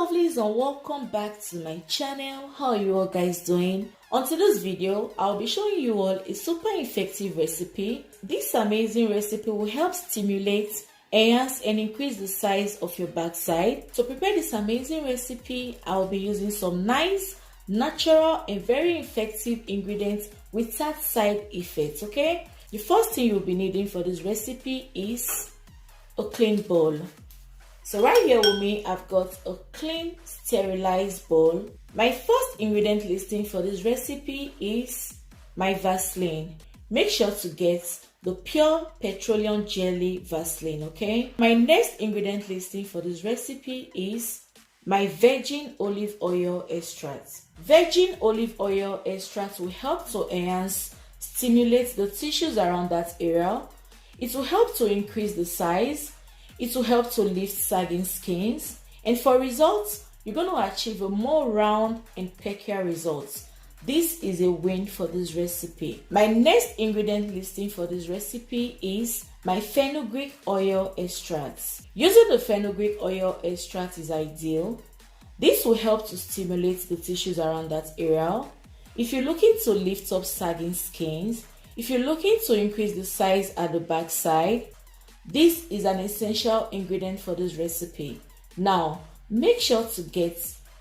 lovelies, and welcome back to my channel. How are you all guys doing? On today's video, I'll be showing you all a super effective recipe. This amazing recipe will help stimulate, enhance and increase the size of your backside. To prepare this amazing recipe, I'll be using some nice, natural and very effective ingredients without side effects, okay? The first thing you'll be needing for this recipe is a clean bowl. So right here with me, I've got a clean, sterilized bowl. My first ingredient listing for this recipe is my Vaseline. Make sure to get the pure petroleum jelly Vaseline, okay? My next ingredient listing for this recipe is my virgin olive oil extract. Virgin olive oil extract will help to enhance, stimulate the tissues around that area. It will help to increase the size. It will help to lift sagging skins, and for results, you're going to achieve a more round and peculiar results. This is a win for this recipe. My next ingredient listing for this recipe is my fenugreek oil extract. Using the fenugreek oil extract is ideal. This will help to stimulate the tissues around that area. If you're looking to lift up sagging skins, if you're looking to increase the size at the backside, this is an essential ingredient for this recipe. Now, make sure to get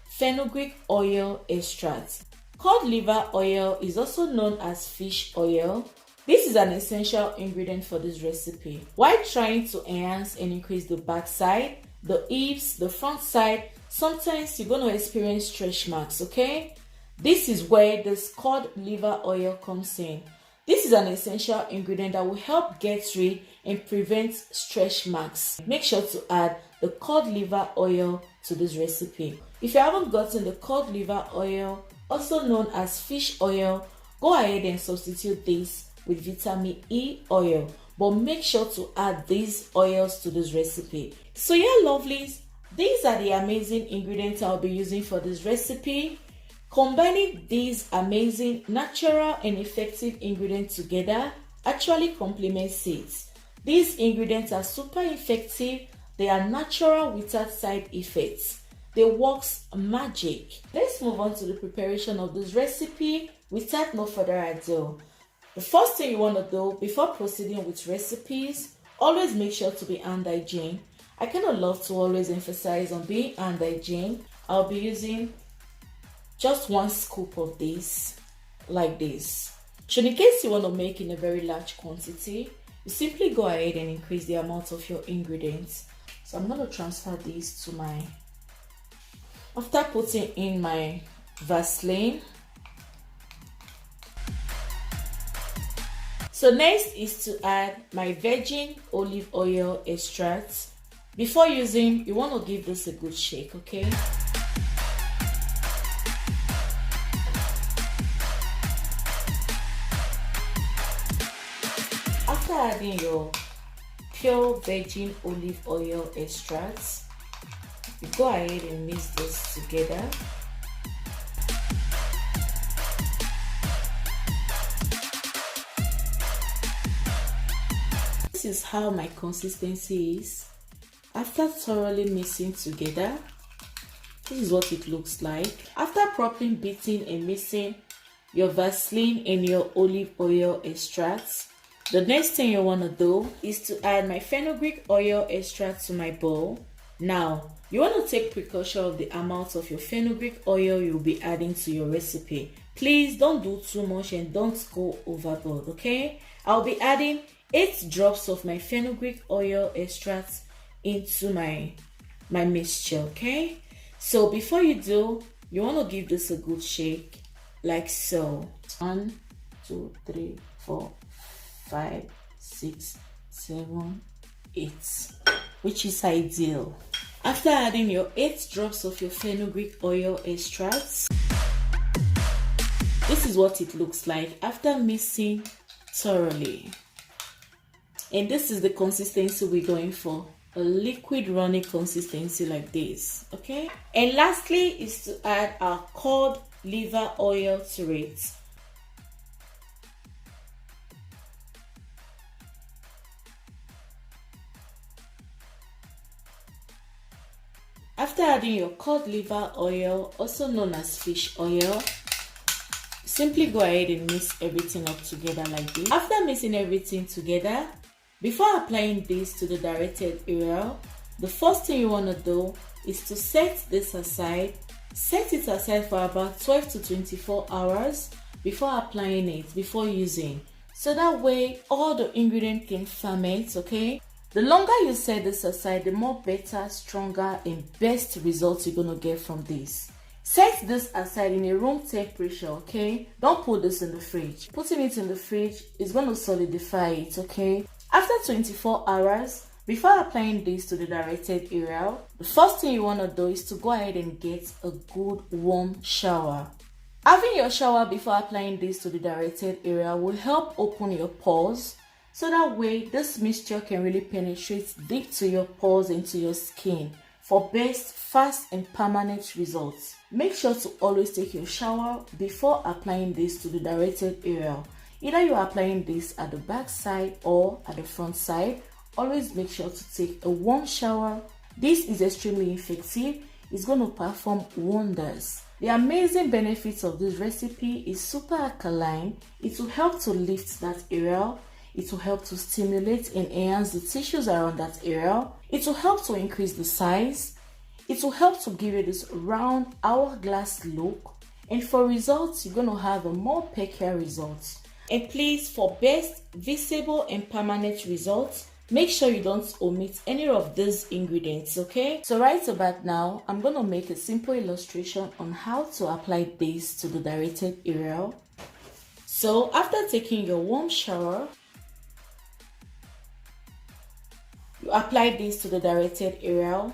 fenugreek oil extract. Cod liver oil is also known as fish oil. This is an essential ingredient for this recipe. While trying to enhance and increase the backside, the hips, the front side, sometimes you're going to experience stretch marks, okay? This is where this cod liver oil comes in. This is an essential ingredient that will help get rid and prevent stretch marks. Make sure to add the cod liver oil to this recipe. If you haven't gotten the cod liver oil, also known as fish oil, go ahead and substitute this with vitamin E oil. But make sure to add these oils to this recipe. So yeah, lovelies, these are the amazing ingredients I'll be using for this recipe. Combining these amazing, natural and effective ingredients together actually complements it. These ingredients are super effective. They are natural without side effects. They work magic. Let's move on to the preparation of this recipe without no further ado. The first thing you want to do before proceeding with recipes, always make sure to be hand hygiene. I kind of love to always emphasize on being hand hygiene. I'll be using just 1 scoop of this, like this. So in case you want to make in a very large quantity, you simply go ahead and increase the amount of your ingredients. So I'm going to transfer this to after putting in my Vaseline. So next is to add my virgin olive oil extract. Before using, you want to give this a good shake, okay? After adding your pure virgin olive oil extracts, you go ahead and mix this together. This is how my consistency is. After thoroughly mixing together, this is what it looks like. After properly beating and mixing your Vaseline and your olive oil extracts, the next thing you want to do is to add my fenugreek oil extract to my bowl. Now, you want to take precaution of the amount of your fenugreek oil you'll be adding to your recipe. Please don't do too much and don't go overboard, okay? I'll be adding 8 drops of my fenugreek oil extract into my mixture, okay? So before you do, you want to give this a good shake, like so. 1, 2, 3, 4, 5, 6, 7, 8, which is ideal. After adding your 8 drops of your fenugreek oil extracts, this is what it looks like after mixing thoroughly. And this is the consistency we're going for, a liquid runny consistency like this, okay? And lastly is to add our cod liver oil to it. After adding your cod liver oil, also known as fish oil, simply go ahead and mix everything up together like this. After mixing everything together, before applying this to the directed area, the first thing you want to do is to set this aside. Set it aside for about 12 to 24 hours before applying it, before using. So that way all the ingredients can ferment, okay? The longer you set this aside, the more better, stronger, and best results you're going to get from this. Set this aside in a room temperature, okay? Don't put this in the fridge. Putting it in the fridge is going to solidify it, okay? After 24 hours, before applying this to the directed area, the first thing you want to do is to go ahead and get a good warm shower. Having your shower before applying this to the directed area will help open your pores, so that way this mixture can really penetrate deep to your pores and to your skin for best, fast, and permanent results. Make sure to always take your shower before applying this to the directed area. Either you are applying this at the back side or at the front side. Always make sure to take a warm shower. This is extremely effective. It's going to perform wonders. The amazing benefits of this recipe is super alkaline. It will help to lift that area. It will help to stimulate and enhance the tissues around that area. It will help to increase the size. It will help to give you this round hourglass look. And for results, you're going to have a more peculiar results. And please, for best visible and permanent results, make sure you don't omit any of these ingredients, okay? So right about now, I'm going to make a simple illustration on how to apply this to the directed area. So after taking your warm shower, you apply this to the directed area.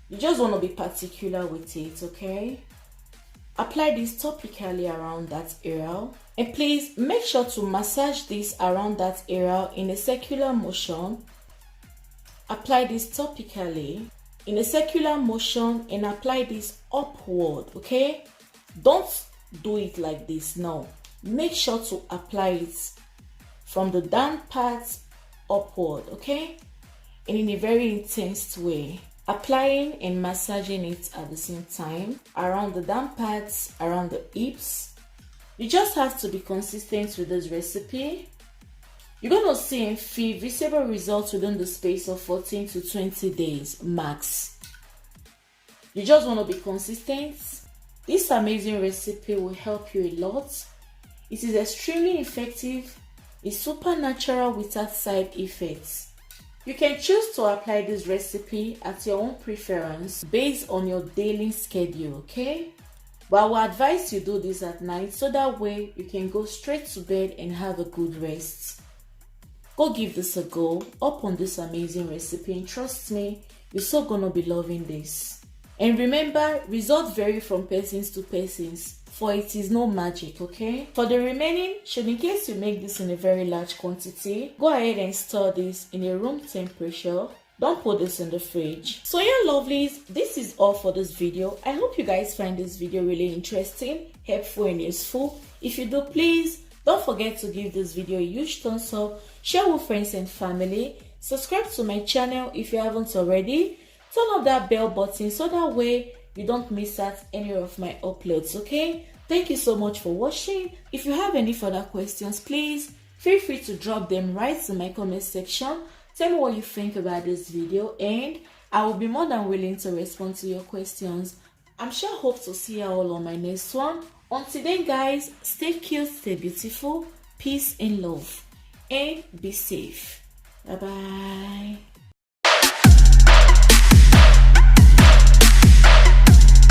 You just want to be particular with it, okay? Apply this topically around that area. And please make sure to massage this around that area in a circular motion. Apply this topically in a circular motion and apply this upward, okay? Don't do it like this, no. Make sure to apply it from the down part upward, okay? And in a very intense way. Applying and massaging it at the same time around the down parts, around the hips. You just have to be consistent with this recipe. You're going to see and feel visible results within the space of 14 to 20 days max. You just want to be consistent. This amazing recipe will help you a lot. It is extremely effective. It's super natural without side effects. You can choose to apply this recipe at your own preference based on your daily schedule, okay? But I will advise you do this at night so that way you can go straight to bed and have a good rest. Go give this a go up on this amazing recipe and trust me, you're so gonna be loving this. And remember, results vary from persons to persons, for it is no magic, okay? For the remaining, should in case you make this in a very large quantity, go ahead and store this in a room temperature. Don't put this in the fridge. So yeah, lovelies, this is all for this video. I hope you guys find this video really interesting, helpful, and useful. If you do, please don't forget to give this video a huge thumbs up, share with friends and family, subscribe to my channel if you haven't already, turn on that bell button so that way you don't miss out any of my uploads, okay? Thank you so much for watching. If you have any further questions, please feel free to drop them right in my comment section. Tell me what you think about this video and I will be more than willing to respond to your questions. I'm sure hope to see you all on my next one. Until then guys, stay cute, stay beautiful, peace and love, and be safe. Bye bye.